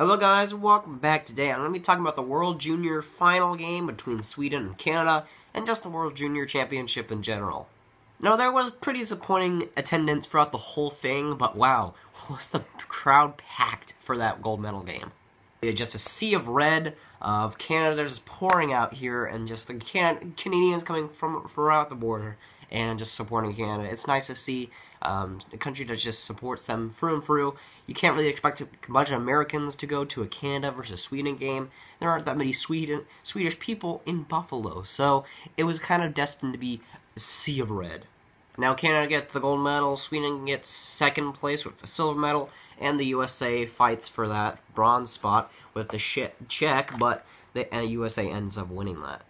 Hello guys, welcome back. Today I'm going to be talking about the World Junior final game between Sweden and Canada, and just the World Junior Championship in general. Now, there was pretty disappointing attendance throughout the whole thing, but wow, was the crowd packed for that gold medal game. Just a sea of red of Canada just pouring out here, and just the Canadians coming from throughout the border and just supporting Canada. It's nice to see a country that just supports them through and through. You can't really expect a bunch of Americans to go to a Canada versus Sweden game. There aren't that many Swedish people in Buffalo, so it was kind of destined to be a sea of red. Now Canada gets the gold medal, Sweden gets second place with a silver medal, and the USA fights for that bronze spot with the Czech, but the USA ends up winning that.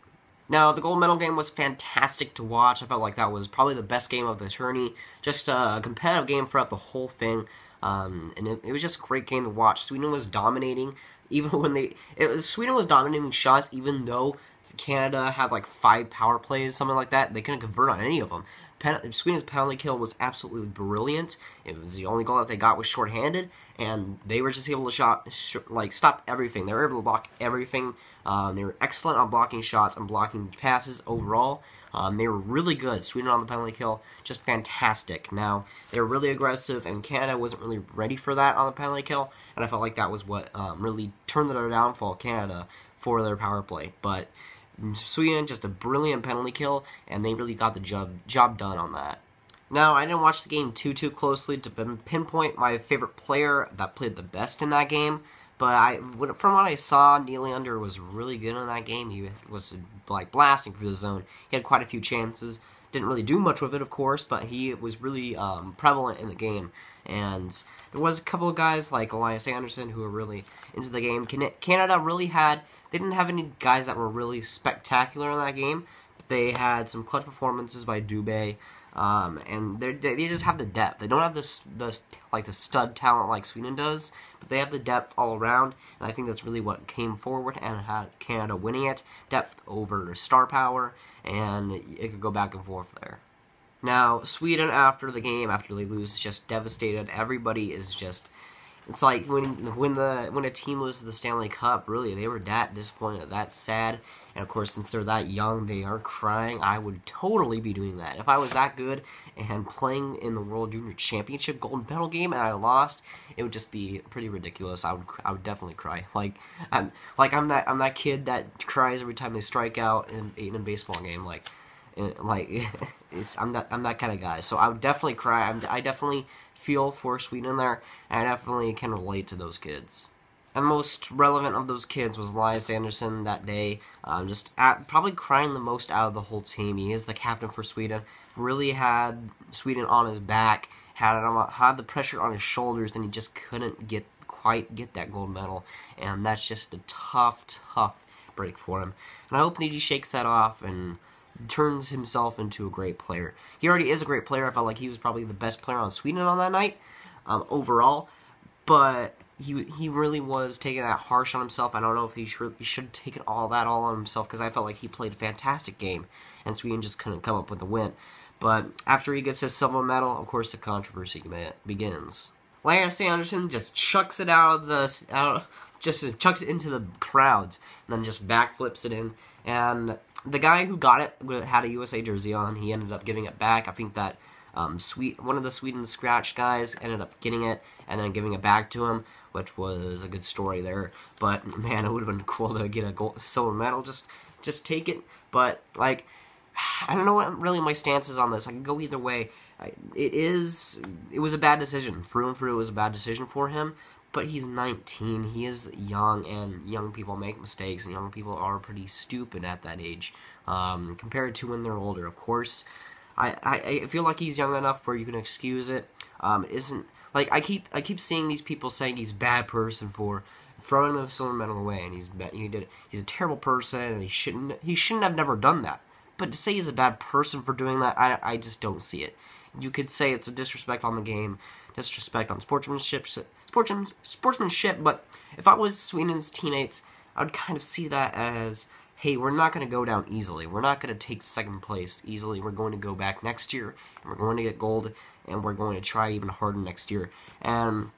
Now, the gold medal game was fantastic to watch. I felt like that was probably the best game of the tourney. Just a competitive game throughout the whole thing, and it was just a great game to watch. Sweden was dominating, even when Sweden was dominating shots, even though Canada had like 5 power plays, something like that. They couldn't convert on any of them. Sweden's penalty kill was absolutely brilliant. It was the only goal that they got was shorthanded, and they were just able to stop everything. They were able to block everything. They were excellent on blocking shots and blocking passes overall. They were really good. Sweden on the penalty kill, just fantastic. Now, they were really aggressive, and Canada wasn't really ready for that on the penalty kill, and I felt like that was what really turned their downfall, Canada, for their power play. But Sweden, just a brilliant penalty kill, and they really got the job done on that. Now, I didn't watch the game too closely to pinpoint my favorite player that played the best in that game, but from what I saw, Nylander was really good in that game. He was like blasting through the zone. He had quite a few chances. Didn't really do much with it, of course, but he was really prevalent in the game. And there was a couple of guys like Lias, Andersson who were really into the game. Canada really they didn't have any guys that were really spectacular in that game, but they had some clutch performances by Dubé, and they just have the depth. They don't have the stud talent like Sweden does, but they have the depth all around, and I think that's really what came forward and had Canada winning it. Depth over star power, and it could go back and forth there. Now, Sweden, after the game, after they lose, is just devastated. Everybody is just... It's like when a team loses the Stanley Cup, really, they were that disappointed, that sad. And, of course, since they're that young, they are crying. I would totally be doing that. If I was that good and playing in the World Junior Championship gold medal game and I lost, it would just be pretty ridiculous. I would definitely cry. I'm that kid that cries every time they strike out in a baseball game. I'm that kind of guy. So I would definitely cry. I definitely feel for Sweden there, and I definitely can relate to those kids. And the most relevant of those kids was Lias Andersson that day, probably crying the most out of the whole team. He is the captain for Sweden, really had Sweden on his back, had the pressure on his shoulders, and he just couldn't quite get that gold medal, and that's just a tough break for him. And I hope that he shakes that off and turns himself into a great player. He already is a great player. I felt like he was probably the best player on Sweden on that night, overall, but he really was taking that harsh on himself. I don't know if he should have taken all on himself, because I felt like he played a fantastic game, and Sweden just couldn't come up with a win. But after he gets his silver medal, of course, the controversy begins. Lias Andersson just chucks it chucks it into the crowds, and then just backflips it in, and the guy who got it had a USA jersey on. He ended up giving it back. I think that one of the Sweden scratch guys ended up getting it and then giving it back to him, which was a good story there. But man, it would have been cool to get a silver medal. Just take it. But I don't know what really my stance is on this. I can go either way. It was a bad decision. Through and through, it was a bad decision for him. But he's 19, he is young, and young people make mistakes, and young people are pretty stupid at that age, compared to when they're older. Of course, I feel like he's young enough where you can excuse it. It isn't, I keep seeing these people saying he's a bad person for throwing the silver medal away, and he's a terrible person, and he shouldn't have never done that. But to say he's a bad person for doing that, I just don't see it. You could say it's a disrespect on the game, disrespect on sportsmanship, but if I was Sweden's teammates, I would kind of see that as, hey, we're not going to go down easily. We're not going to take second place easily. We're going to go back next year, and we're going to get gold, and we're going to try even harder next year. And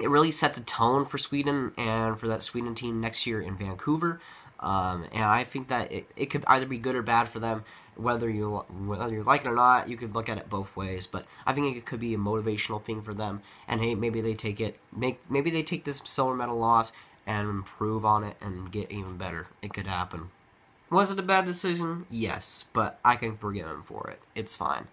it really sets a tone for Sweden and for that Sweden team next year in Vancouver. And I think that it could either be good or bad for them, whether you like it or not. You could look at it both ways, but I think it could be a motivational thing for them. And hey, maybe they take this silver medal loss and improve on it and get even better. It could happen. Was it a bad decision? Yes, but I can forgive him for it. It's fine.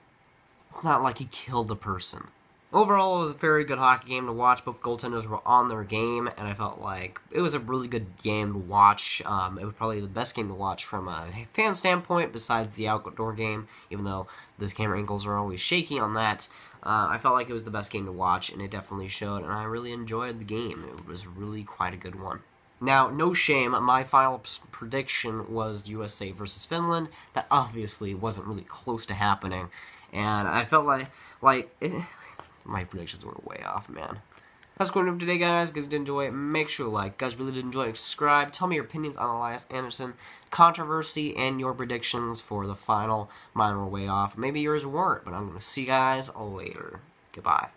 It's not like he killed a person. Overall, it was a very good hockey game to watch. Both goaltenders were on their game, and I felt like it was a really good game to watch. It was probably the best game to watch from a fan standpoint, besides the outdoor game, even though the camera angles are always shaky on that. I felt like it was the best game to watch, and it definitely showed, and I really enjoyed the game. It was really quite a good one. Now, no shame, my final prediction was USA versus Finland. That obviously wasn't really close to happening, and I felt like my predictions were way off, man. That's going to do today, guys. If you guys did enjoy it, make sure to like. Guys really did enjoy it, subscribe. Tell me your opinions on Lias Andersson controversy and your predictions for the final. Mine were way off. Maybe yours weren't, but I'm going to see you guys later. Goodbye.